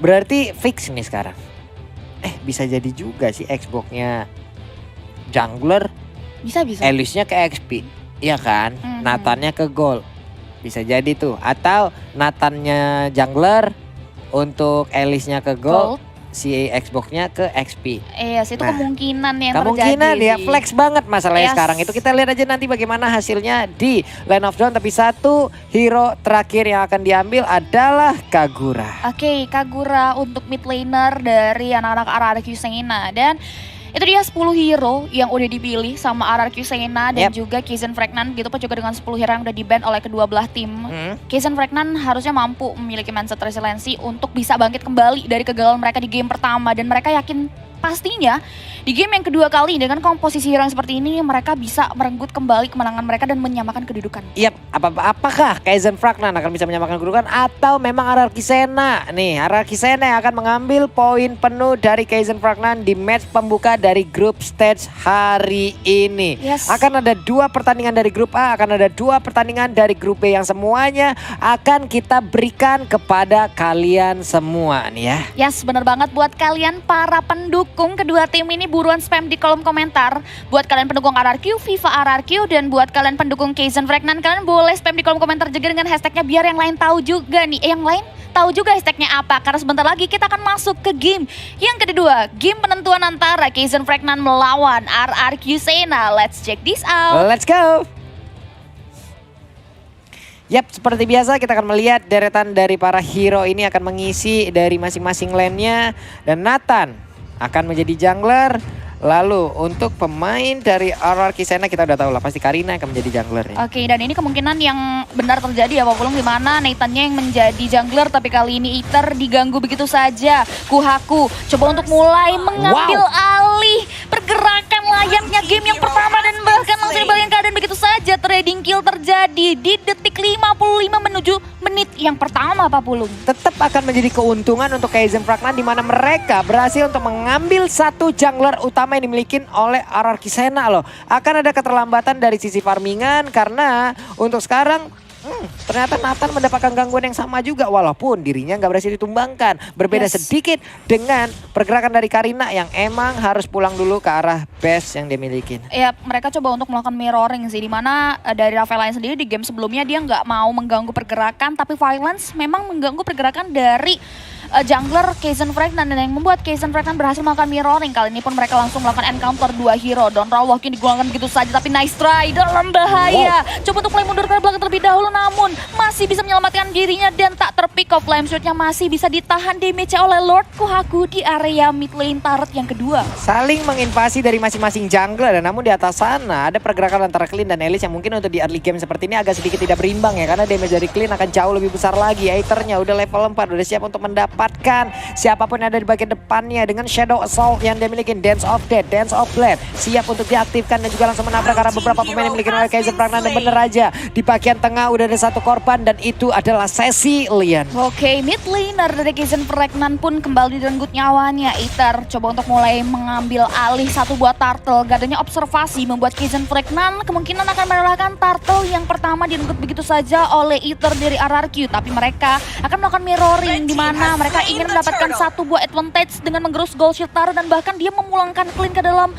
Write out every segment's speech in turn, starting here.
Berarti fix nih sekarang. Bisa jadi juga sih Xbox-nya jungler, Bisa. Elisnya ke XP. Iya kan? Nathannya ke gold. Bisa jadi tuh. Atau Nathannya jungler untuk Elisnya ke gold. Si Xbox-nya ke XP. Iya sih, itu kemungkinan yang Kemungkinan terjadi ya sih. flex banget masalahnya sekarang itu. Kita lihat aja nanti bagaimana hasilnya di Land of Dawn. Tapi satu hero terakhir yang akan diambil adalah Kagura. Oke, Kagura untuk mid laner dari anak-anak RRQ Senna. Dan itu dia 10 hero yang udah dipilih sama RRQ Senna dan juga Kaizen Fragnan. Begitu pun juga dengan 10 hero yang udah di-ban oleh kedua belah tim. Kaizen Fragnan harusnya mampu memiliki mindset resiliensi untuk bisa bangkit kembali dari kegagalan mereka di game pertama. Dan mereka yakin pastinya di game yang kedua kali dengan komposisi hero yang seperti ini mereka bisa merenggut kembali kemenangan mereka dan menyamakan kedudukan. Apakah Kaizen Fragnan akan bisa menyamakan kedudukan atau memang RRQ Senna? Nih, RRQ Senna yang akan mengambil poin penuh dari Kaizen Fragnan di match pembuka dari grup stage hari ini. Akan ada 2 pertandingan dari grup A, akan ada 2 pertandingan dari grup B yang semuanya akan kita berikan kepada kalian semua nih ya. Yes, bener banget buat kalian para pendukung kedua tim ini buruan spam di kolom komentar. Buat kalian pendukung RRQ, Viva RRQ, dan buat kalian pendukung Kaizen Fragnan, kalian boleh spam di kolom komentar juga dengan hashtagnya biar yang lain tahu juga nih. Yang lain tahu juga hashtagnya apa, karena sebentar lagi kita akan masuk ke game yang kedua. Game penentuan antara Kaizen Fragnan melawan RRQ Senna. Let's check this out. Let's go. Seperti biasa kita akan melihat deretan dari para hero ini akan mengisi dari masing-masing lane-nya. Dan Nathan akan menjadi jungler. Lalu untuk pemain dari RRQ Senna kita udah tahu lah pasti Karina akan menjadi jungler ya. Oke, dan ini kemungkinan yang benar terjadi ya Pak Pulung, di mana Nathan-nya yang menjadi jungler tapi kali ini Ether diganggu begitu saja. Kuhaku coba untuk mulai mengambil alih pergerakan layaknya game yang pertama dan bahkan langsung dibagikan keadaan begitu saja. Trading kill terjadi di detik 55 menuju menit yang pertama Pak Pulung. Tetap akan menjadi keuntungan untuk Kaizen Fragnan di mana mereka berhasil untuk mengambil satu jungler utama yang dimiliki oleh RRQ Senna loh. Akan ada keterlambatan dari sisi farmingan karena untuk sekarang ternyata Nathan mendapatkan gangguan yang sama juga walaupun dirinya nggak berhasil ditumbangkan. Berbeda sedikit dengan pergerakan dari Karina yang emang harus pulang dulu ke arah base yang dia miliki. Ya, mereka coba untuk melakukan mirroring sih, dimana dari Rafael sendiri di game sebelumnya dia nggak mau mengganggu pergerakan, tapi Violence memang mengganggu pergerakan dari jungler Kaizen Fragnan, dan yang membuat Kaizen Fragnan berhasil melakukan mirroring. Kali ini pun mereka langsung melakukan encounter 2 hero. Don Walking digunakan begitu saja tapi nice try dalam bahaya. Coba untuk mulai mundur ke belakang terlebih dahulu namun masih bisa menyelamatkan dirinya dan tak terpick off. Flame shootnya masih bisa ditahan damage oleh Lord Kuhaku di area mid lane turret yang kedua. Saling menginvasi dari masing-masing jungler, dan namun di atas sana ada pergerakan antara Clean dan Elis yang mungkin untuk di early game seperti ini agak sedikit tidak berimbang ya, karena damage dari Clean akan jauh lebih besar lagi. Aethernya udah level 4, udah siap untuk mendapatkan siapapun yang ada di bagian depannya dengan Shadow Assault yang dia miliki. Dance of Death, Dance of Blood siap untuk diaktifkan dan juga langsung menabrak karena beberapa pemain yang dimiliki oleh Kaizen Fragnan. Dan bener aja di bagian tengah udah ada satu korban dan itu adalah Cecilian. Oke, mid laner dari Kaizen Fragnan pun kembali direnggut nyawanya. Ether coba untuk mulai mengambil alih satu buah turtle. Gak adanya observasi membuat Kaizen Fragnan kemungkinan akan menyalahkan turtle yang pertama direnggut begitu saja oleh Ether dari RRQ. Tapi mereka akan melakukan mirroring di mana mereka ingin mendapatkan satu buah advantage dengan menggerus gold shield turret, dan bahkan dia memulangkan Clean ke dalam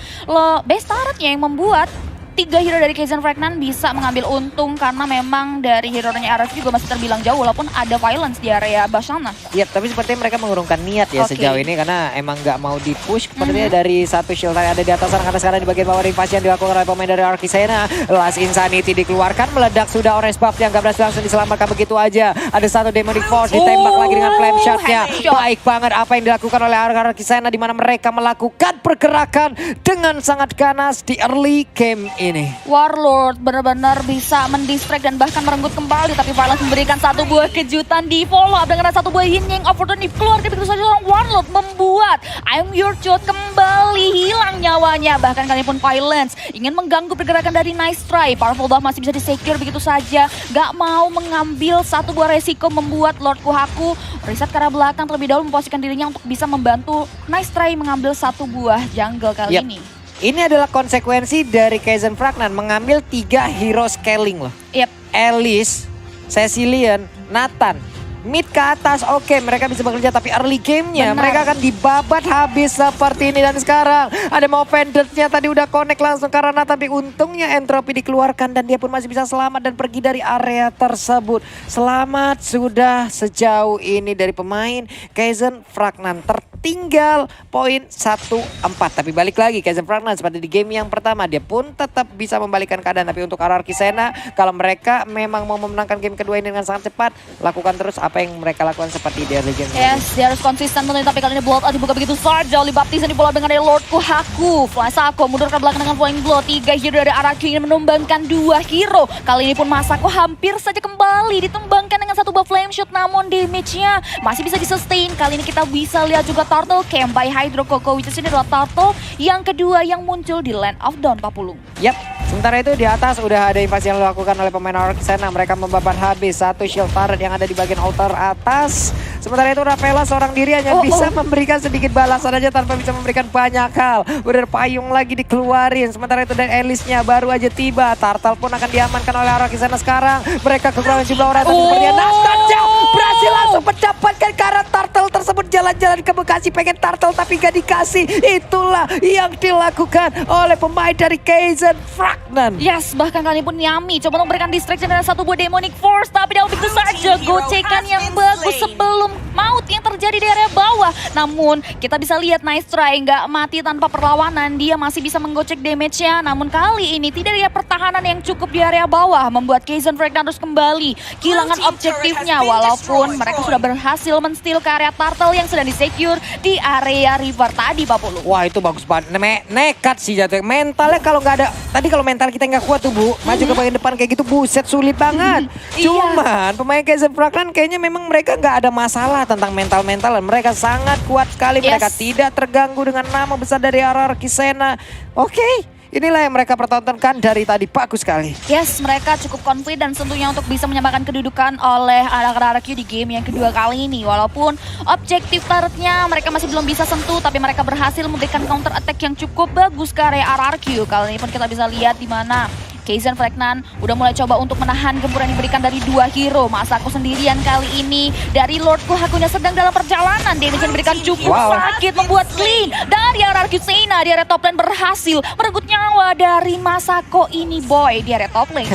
base turretnya yang membuat 3 hero dari Kaizen Fragnan bisa mengambil untung karena memang dari hero-nya RRQ juga masih terbilang jauh walaupun ada Violence di area Basana. Iya, tapi sepertinya mereka mengurungkan niat ya sejauh ini karena emang nggak mau di-push sepertinya dari satu shield yang ada di atas sana, karena sekarang di bagian bawah invasi yang dilakukan oleh pemain dari RRQ Senna. Last Insanity dikeluarkan, meledak sudah orange buff yang nggak berhasil langsung diselamatkan begitu aja. Ada satu Demonic Force ditembak lagi dengan flame shot-nya. Baik banget apa yang dilakukan oleh RRQ Senna di mana mereka melakukan pergerakan dengan sangat ganas di early game ini. Warlord benar-benar bisa mendistract dan bahkan merenggut kembali, tapi Violence memberikan satu buah kejutan di follow up dengan satu buah yin yang opportunity keluar dari begitu saja seorang Warlord membuat I'm Your Child kembali hilang nyawanya. Bahkan kali pun Violence ingin mengganggu pergerakan dari Nice Try. Powerful buff masih bisa di-secure begitu saja, gak mau mengambil satu buah resiko, membuat Lord Kuhaku reset ke arah belakang terlebih dahulu memposisikan dirinya untuk bisa membantu Nice Try mengambil satu buah jungle kali ini. Ini adalah konsekuensi dari Kaizen Fragnan mengambil 3 hero scaling loh. Yep. Elis, Cecilian, Nathan. mid ke atas, oke mereka bisa bekerja, tapi early gamenya Benar. mereka akan dibabat habis seperti ini. Dan sekarang ada mau Vendor-nya tadi udah connect langsung karena, tapi untungnya entropy dikeluarkan dan dia pun masih bisa selamat dan pergi dari area tersebut. Selamat sudah sejauh ini dari pemain Kaizen Fragnan, tertinggal poin 1-4. Tapi balik lagi Kaizen Fragnan seperti di game yang pertama, dia pun tetap bisa membalikkan keadaan. Tapi untuk RRQ Sena, kalau mereka memang mau memenangkan game kedua ini dengan sangat cepat, lakukan terus apa yang mereka lakukan seperti di early game. Yes, dia harus konsisten tentunya, tapi kali ini Blood Out dibuka begitu saja oleh Baptiste di bola dengan dari Lord Kohaku. Masako mundur ke belakang dengan Flying Blow. 3 hero dari RRQ ini menumbangkan 2 hero. Kali ini pun Masako hampir saja kembali ditumbangkan dengan satu buff flame shot, namun damage-nya masih bisa di-sustain. Kali ini kita bisa lihat juga Turtle Camp by Hydro Coco, which is ini adalah Turtle yang kedua yang muncul di Land of Dawn, Pak Pulung. Yap, sementara itu di atas udah ada invasi yang dilakukan oleh pemain RRQ Sena. Mereka membabat habis satu shield turret yang ada di bagian altar atas. Sementara itu Rafaela seorang diri hanya bisa memberikan sedikit balasan aja tanpa bisa memberikan banyak hal. Udah payung lagi dikeluarin. Sementara itu dari Elisnya baru aja tiba. Turtle pun akan diamankan oleh RRQ Sena sekarang. Mereka kekurangan jumlah orang tapi sepertinya Nathan jauh berhasil langsung mendapatkan karena Turtle tersebut jalan-jalan ke Bekasi pengen Turtle tapi gak dikasih. Itulah yang dilakukan oleh pemain dari Kaizen Fragnan. Yes, bahkan kali ini pun Yami coba memberikan distraction dengan satu buah Demonic Force, tapi dia begitu saja gocekan yang bagus sebelum maut yang terjadi di area bawah. Namun kita bisa lihat nice try, nggak mati tanpa perlawanan, dia masih bisa menggocek damage-nya. Namun kali ini tidak ada pertahanan yang cukup di area bawah, membuat Kaizen Fragnan harus kembali kehilangan objektifnya. Walaupun mereka sudah berhasil men-steal ke area Turtle yang sedang di-secure di area river tadi, Pak Pulu. Wah itu bagus banget, nekat sih jatuh. Mentalnya kalau nggak ada, tadi kalau mental kita nggak kuat tuh Bu, maju ke bagian depan kayak gitu buset sulit banget. Cuman pemain Kaizen Fragnan kayaknya memang mereka nggak ada masalah tentang mental-mentalan. Mereka sangat kuat sekali, mereka tidak terganggu dengan nama besar dari RRQ Sena. Oke. Inilah yang mereka pertontonkan dari tadi, bagus sekali. Yes, mereka cukup confident tentunya untuk bisa menyamakan kedudukan oleh anak RRQ di game yang kedua kali ini. Walaupun objektif turretnya mereka masih belum bisa sentuh, tapi mereka berhasil memberikan counter attack yang cukup bagus ke area RRQ. Kali ini pun kita bisa lihat di mana Kaizen Fragnan udah mulai coba untuk menahan gempuran yang diberikan dari 2 hero. Masako sendirian kali ini dari Lord Kohakunya sedang dalam perjalanan. Damage yang diberikan cukup sakit, membuat clean dari RRQ Sena di area top lane berhasil merenggut nyawa dari Masako ini boy di area top lane.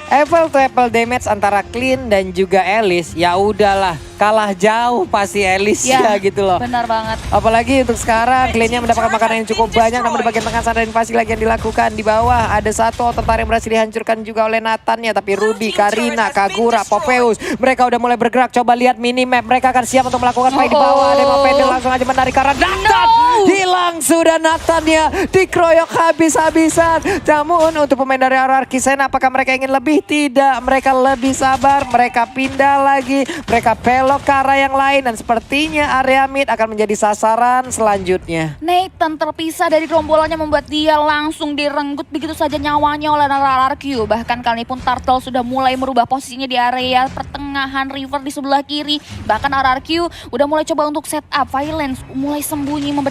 Apple to apple damage antara Clean dan juga Elis, ya udahlah kalah jauh pasti Elis ya gitu loh. Benar banget. Apalagi untuk sekarang Clean-nya mendapatkan makanan yang cukup banyak, namun di bagian tengah sana ada invasi lagi yang dilakukan. Di bawah ada satu otot yang berhasil dihancurkan juga oleh Nathan-nya, tapi Rudy, Karina, Kagura, Popheus mereka udah mulai bergerak. Coba lihat minimap, mereka akan siap untuk melakukan fight di bawah. Ada yang pendek langsung aja menarik karena Nathan hilang sudah. Nathan-nya dikeroyok habis-habisan. Namun untuk pemain dari RRQ Sena, apakah mereka ingin lebih? Tidak, mereka lebih sabar, mereka pindah lagi, mereka belok ke arah yang lain dan sepertinya area mid akan menjadi sasaran selanjutnya. Nathan terpisah dari gerombolannya membuat dia langsung direnggut begitu saja nyawanya oleh RRQ. Bahkan kali ini pun Turtle sudah mulai merubah posisinya di area pertengahan river di sebelah kiri. Bahkan RRQ udah mulai coba untuk set up Violence, mulai sembunyi ingin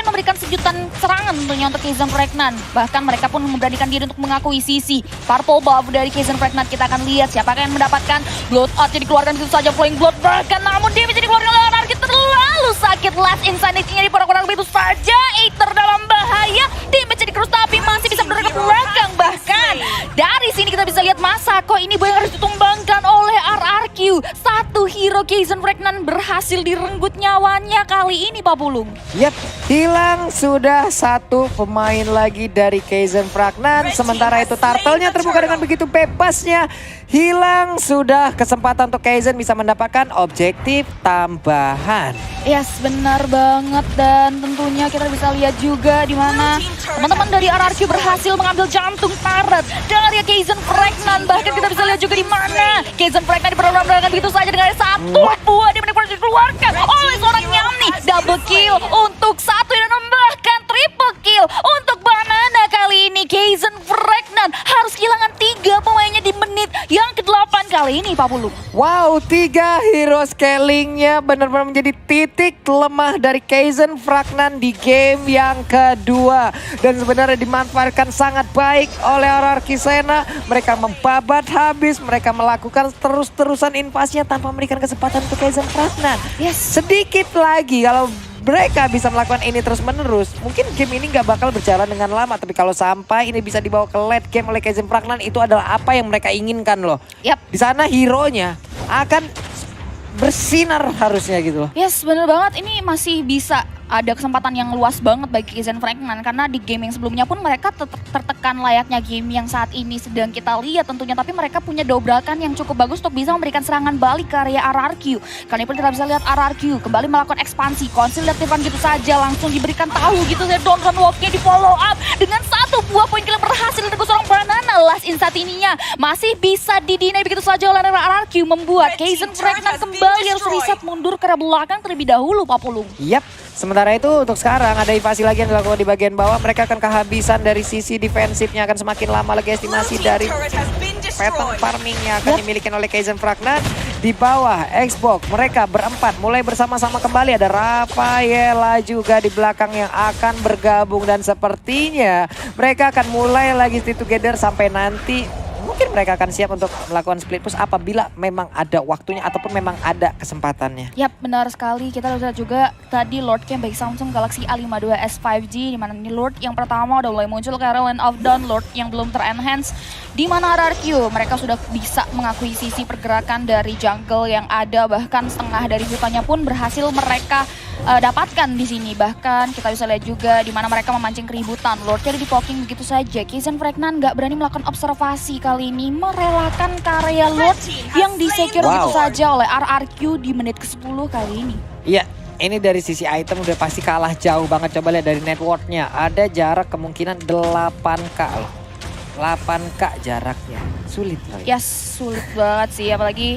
memberikan sejutan serangan tentunya untuk Kaizen Fragnan. Bahkan mereka pun memberanikan diri untuk mengakui sisi purple buff dari Kaizen Fragnan. Kita akan lihat siapa yang mendapatkan blood out yang dikeluarkan begitu saja, Flying Blood bahkan, namun dia bisa dikeluarkan oleh RRQ. Terlalu sakit, last insanity-nya di orang-orang begitu saja. Aether dalam bahaya, damage dikerus tapi masih bisa bergerak ke belakang. Bahkan dari sini kita bisa lihat Masako ini yang harus ditumbangkan oleh RRQ. Satu hero Kaizen Fragnan berhasil direnggut nyawanya kali ini, Pak Pulung. Yap, hilang sudah satu pemain lagi dari Kaizen Fragnan. Sementara itu Turtle-nya terbuka dengan begitu bebasnya. Hilang sudah kesempatan untuk Kaizen bisa mendapatkan objektif tambahan. Yes, benar banget, dan tentunya kita bisa lihat juga di mana teman-teman dari RRQ berhasil mengambil jantung turret dari Kaizen Fragnan. Bahkan kita bisa lihat juga di mana Kaizen Fragnan diperlukan begitu saja dengan satu buah Demonic Force dikeluarkan oleh seorang Yami. Double kill untuk satu dan bahkan triple kill untuk Banana. Kali ini Kaizen Fragnan harus kehilangan 3 pemainnya di menit yang ke-8 kali ini, Pak Pak Pulu. Wow, 3 hero scalingnya benar-benar menjadi titik lemah dari Kaizen Fragnan di game yang kedua. Dan sebenarnya dimanfaatkan sangat baik oleh RR Kisena. Mereka membabat habis, mereka melakukan terus-terusan invasinya tanpa memberikan kesempatan untuk Kaizen Fragnan. Yes. Sedikit lagi kalau mereka bisa melakukan ini terus-menerus, mungkin game ini nggak bakal berjalan dengan lama. Tapi kalau sampai ini bisa dibawa ke late game oleh Kaizen Fragnan, itu adalah apa yang mereka inginkan loh. Yap. Di sana hero-nya akan bersinar harusnya gitu loh. Yes, bener banget. Ini masih bisa ada kesempatan yang luas banget bagi Kaizen Fragnan karena di game yang sebelumnya pun mereka tertekan layaknya game yang saat ini sedang kita lihat tentunya, tapi mereka punya dobrakan yang cukup bagus untuk bisa memberikan serangan balik ke area RRQ. Kali ini pun kita bisa lihat RRQ kembali melakukan ekspansi, konsil aktifan gitu saja langsung diberikan tahu gitu saja, Don Walk-nya di follow up dengan 1 buah poin kill berhasil dari seorang Banana. Last instant ininya masih bisa didinai begitu saja oleh RRQ, membuat Kaizen Fragnan kembali harus reset mundur ke belakang terlebih dahulu, Pak Pulung. Yap. Sementara itu untuk sekarang ada invasi lagi yang dilakukan di bagian bawah. Mereka akan kehabisan dari sisi defensifnya, akan semakin lama lagi estimasi dari pattern farmingnya akan dimiliki oleh Kaizen Fragnan. Di bawah Xbox mereka berempat mulai bersama-sama kembali. Ada Rafaela juga di belakang yang akan bergabung. Dan sepertinya mereka akan mulai lagi stay together sampai nanti. Mungkin mereka akan siap untuk melakukan split push apabila memang ada waktunya ataupun memang ada kesempatannya. Yap, benar sekali. Kita lihat juga tadi Lord Camp baik Samsung Galaxy A52s 5G, di mana ini Lord yang pertama udah mulai muncul ke area Land of Dawn, Lord yang belum ter-enhance. Di mana RRQ mereka sudah bisa mengakuisisi pergerakan dari jungle yang ada, bahkan setengah dari hutannya pun berhasil mereka dapatkan di sini. Bahkan kita bisa lihat juga di mana mereka memancing keributan. Lordnya di poking begitu saja. Kaizen Fragnan nggak berani melakukan observasi kali ini, merelakan karya Lord yang disecure begitu saja oleh RRQ di menit ke-10 kali ini. Iya, ini dari sisi item udah pasti kalah jauh banget. Coba lihat dari networknya, ada jarak kemungkinan 8k loh. 8k jaraknya, sulit kali. Yes, sulit banget sih, apalagi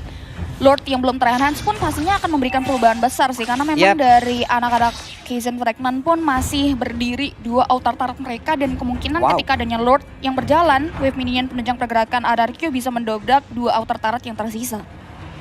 Lord yang belum ter-enhance pun pastinya akan memberikan perubahan besar sih. Karena memang dari anak-anak Kaizen Fragnan pun masih berdiri 2 outer turret mereka. Dan kemungkinan ketika adanya Lord yang berjalan, wave minion penunjang pergerakan RRQ bisa mendobrak 2 outer turret yang tersisa.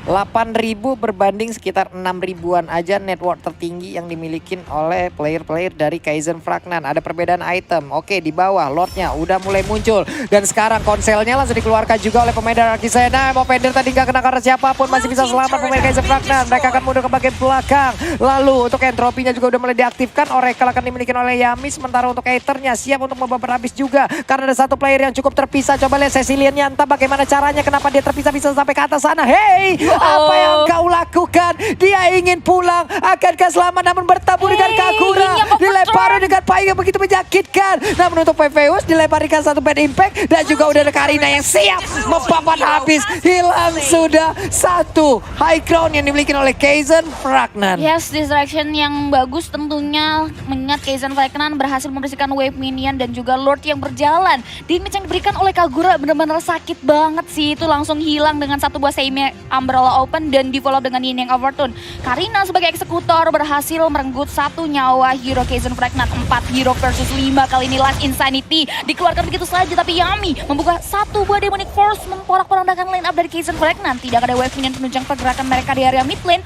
8.000 berbanding sekitar 6.000-an aja network tertinggi yang dimiliki oleh player-player dari Kaizen Fragnan. Ada perbedaan item. Oke, di bawah Lordnya udah mulai muncul. Dan sekarang konselnya langsung dikeluarkan juga oleh pemain dari Kisena. Movender tadi nggak kena karena siapapun, masih bisa selamat pemain Kaizen Fragnan. Mereka akan mundur ke bagian belakang. Lalu untuk entropinya juga udah mulai diaktifkan. Oracle akan dimiliki oleh Yami. Sementara untuk Aethernya siap untuk membabat habis juga. Karena ada satu player yang cukup terpisah. Coba lihat Cecilian, entah bagaimana caranya, kenapa dia terpisah bisa sampai ke atas sana. Hey! Apa yang kau lakukan? Dia ingin pulang. Akankah selamat namun bertabur dengan Kagura. Dilempar dengan payung yang begitu menyakitkan. Namun untuk Pepeus dilemparkan satu bad impact. Dan juga udah ada Karina yang siap membabat habis. Hilang sudah satu high ground yang dimiliki oleh Kaizen Fragnan. Yes, distraction yang bagus tentunya mengingat Kaizen Fragnan berhasil membersihkan wave minion dan juga Lord yang berjalan. Damage yang diberikan oleh Kagura benar-benar sakit banget sih. Itu langsung hilang dengan satu buah Seime Umbrella Open dan di follow dengan Yin yang Overtune. Karina sebagai eksekutor berhasil merenggut 1 nyawa hero Kaizen Fragnan. 4 hero versus 5 kali ini. Last Insanity dikeluarkan begitu saja, tapi Yami membuka 1 buah Demonic Force memporak-porandakan line up dari Kaizen Fragnan. Tidak ada wave minion penunjang pergerakan mereka di area mid lane,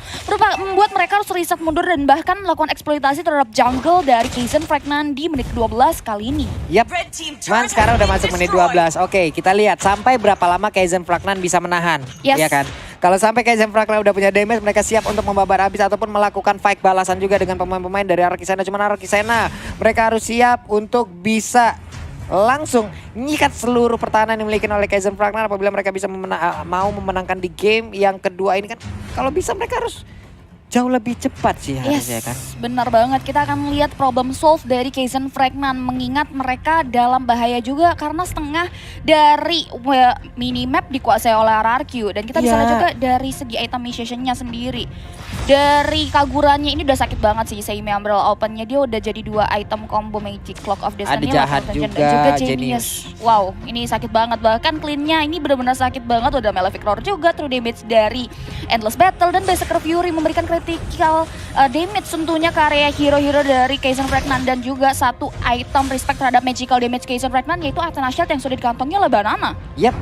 membuat mereka harus reset mundur dan bahkan melakukan eksploitasi terhadap jungle dari Kaizen Fragnan di menit 12 kali ini. Yap, cuman sekarang udah masuk menit 12. Oke, kita lihat sampai berapa lama Kaizen Fragnan bisa menahan. Yes. Iya kan? Kalau sampai Kaizen Fragnan udah punya damage, mereka siap untuk membabat habis ataupun melakukan fight balasan juga dengan pemain-pemain dari RR Kisena. Cuman RR Kisena, mereka harus siap untuk bisa langsung nyikat seluruh pertahanan yang dimiliki oleh Kaizen Fragnan apabila mereka bisa mau memenangkan di game yang kedua ini kan. Kalau bisa mereka harus jauh lebih cepat sih harusnya kan. Benar banget. Kita akan melihat problem solve dari Kaizen Fragnan mengingat mereka dalam bahaya juga karena setengah dari minimap dikuasai oleh RRQ dan kita bisa lihat juga dari segi itemization-nya sendiri. Dari Kaguranya ini udah sakit banget sih Seime Umbrella Open-nya, dia udah jadi 2 item combo Magic Clock of Destiny. Ada Jahat juga Genius. Wow, ini sakit banget. Bahkan clean-nya ini benar-benar sakit banget. Udah Malefic Roar juga, true damage dari Endless Battle dan Berserker Fury memberikan critical damage tentunya ke area hero-hero dari Kaizen Fragnan dan juga 1 item respect terhadap magical damage Kaizen Fragnan yaitu Athena Shield yang sudah dikantongi oleh Banana. Yap.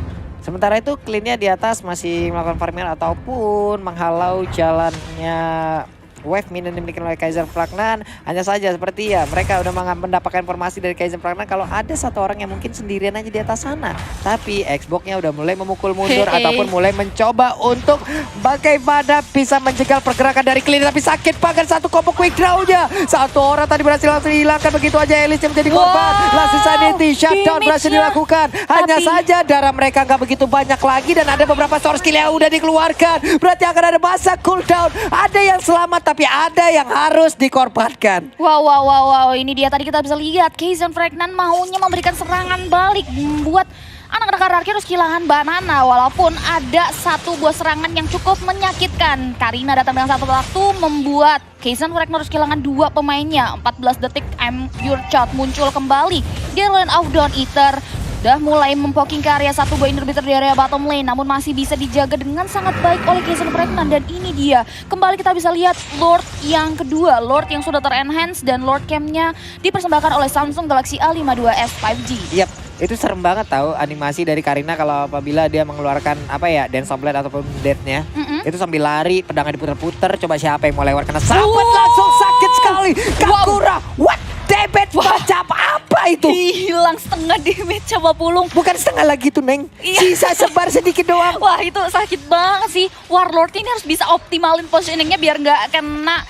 Sementara itu Clean-nya di atas masih melakukan farming ataupun menghalau jalannya wave minion dimiliki oleh Kaizen Fragnan. Hanya saja seperti ya mereka udah mendapatkan informasi dari Kaizen Fragnan kalau ada satu orang yang mungkin sendirian aja di atas sana. Tapi Xbox-nya udah mulai memukul mundur ataupun mulai mencoba untuk bagaimana bisa menjegal pergerakan dari Clean. Tapi sakit banget satu combo quick draw-nya. Satu orang tadi berhasil langsung dihilangkan, begitu aja Elis yang menjadi korban. Langsung sanity shutdown berhasil dilakukan. Hanya saja darah mereka nggak begitu banyak lagi dan ada beberapa source skill yang udah dikeluarkan. Berarti akan ada masa cooldown. Ada yang selamat tapi ada yang harus dikorbankan. Wow. Ini dia tadi kita bisa lihat Kaizen Fragnan maunya memberikan serangan balik, membuat anak-anak Ararki harus kehilangan banana. Walaupun ada satu buah serangan yang cukup menyakitkan. Karina datang dengan satu waktu membuat Kaizen Fragnan harus kehilangan dua pemainnya. 14 detik I'm Your Child muncul kembali di lane of Dawn Eater. Udah mulai mempoking ke area satu buah inhibitor di area bottom lane, namun masih bisa dijaga dengan sangat baik oleh Kaizen Fragnan. Dan ini dia, kembali kita bisa lihat Lord yang kedua, Lord yang sudah ter-enhance dan Lord Camp-nya dipersembahkan oleh Samsung Galaxy A52s 5G. Yap, itu serem banget tahu animasi dari Karina kalau apabila dia mengeluarkan apa ya, Dance of Blade ataupun Death-nya. Itu sambil lari, pedangnya diputer-puter, coba siapa yang mau lewat kena sahabat langsung sakit sekali. Kakura, what? Debet macam apa itu? Hilang setengah damage coba pulung. Bukan setengah lagi tuh Neng, sisa sebar sedikit doang. Wah itu sakit banget sih. Warlord ini harus bisa optimalin positioningnya biar nggak kena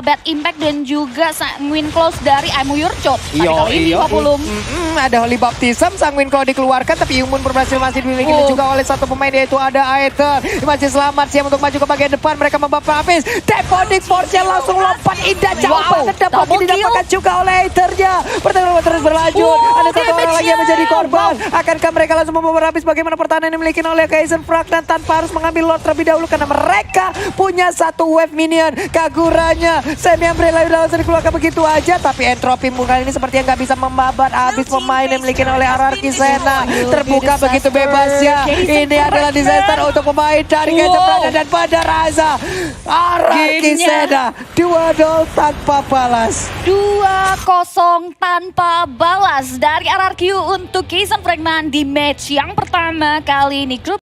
bad impact dan juga sanguine close dari I'm Your Child. Kali ini Pulung. Ada Holy Baptism, sanguine kalau dikeluarkan tapi Yumun berhasil masih dimiliki juga oleh satu pemain yaitu ada Aether. Masih selamat siap untuk maju ke bagian depan, mereka membapa habis. Demonic Force-nya langsung lompat indah jauh banget, dapat didapatkan juga oleh Aether-nya. Pertarungan terus berlanjut. Ada satu orang lagi yang menjadi korban. Akankah mereka langsung membobor habis bagaimana pertahanan yang dimiliki oleh Kaizen Fragnan tanpa harus mengambil Lord terlebih dahulu karena mereka punya satu wave minion. Kaguranya Semi Umbrella udah langsung dikeluarkan begitu aja, tapi Entropy kali ini seperti yang nggak bisa membabat habis pemain yang dimiliki oleh Ararki Sena. Terbuka begitu bebasnya. Ini adalah disaster untuk pemain dari Kaizen Fragnan dan pada rasa Ararki Sena 2-0 tanpa balas. 2-0 tanpa balas dari RRQ untuk Kaizen Fragnan di match yang pertama kali ini. Grup